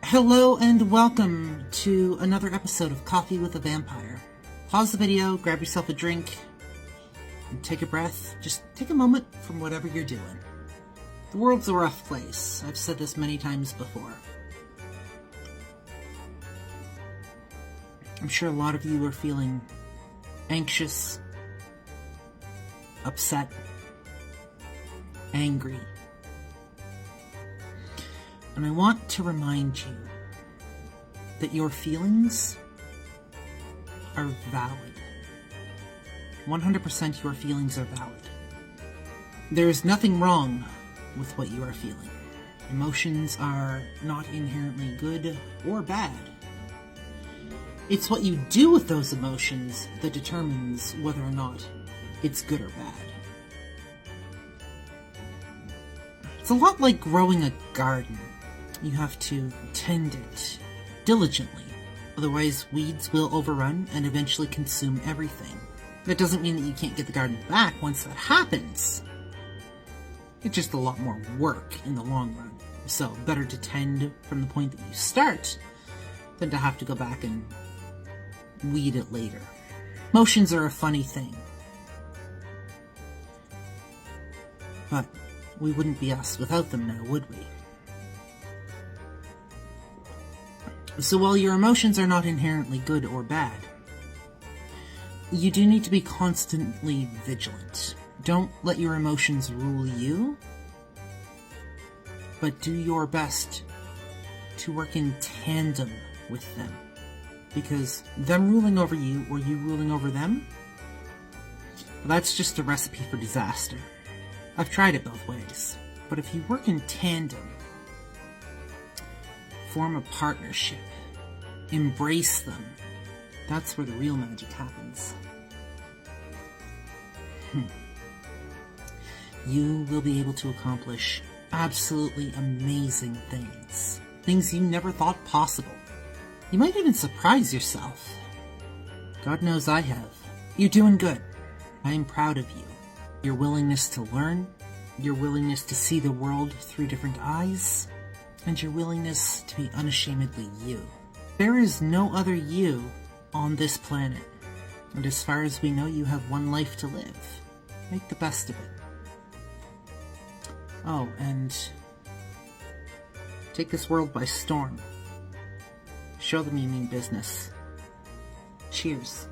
Hello and welcome to another episode of Coffee with a Vampire. Pause the video, grab yourself a drink, and take a breath. Just take a moment from whatever you're doing. The world's a rough place. I've said this many times before. I'm sure a lot of you are feeling anxious, upset, angry. And I want to remind you that your feelings are valid. 100% your feelings are valid. There is nothing wrong with what you are feeling. Emotions are not inherently good or bad. It's what you do with those emotions that determines whether or not it's good or bad. It's a lot like growing a garden. You have to tend it diligently, otherwise weeds will overrun and eventually consume everything. That doesn't mean that you can't get the garden back once that happens. It's just a lot more work in the long run. So better to tend from the point that you start than to have to go back and weed it later. Emotions are a funny thing. But we wouldn't be us without them now, would we? So while your emotions are not inherently good or bad, you do need to be constantly vigilant. Don't let your emotions rule you, but do your best to work in tandem with them. Because them ruling over you or you ruling over them, that's just a recipe for disaster. I've tried it both ways, but if you work in tandem, form a partnership, embrace them, that's where the real magic happens. You will be able to accomplish absolutely amazing things. Things you never thought possible. You might even surprise yourself. God knows I have. You're doing good. I am proud of you. Your willingness to learn, your willingness to see the world through different eyes, and your willingness to be unashamedly you. There is no other you on this planet, and as far as we know, you have one life to live. Make the best of it. Oh, and take this world by storm. Show them you mean business. Cheers.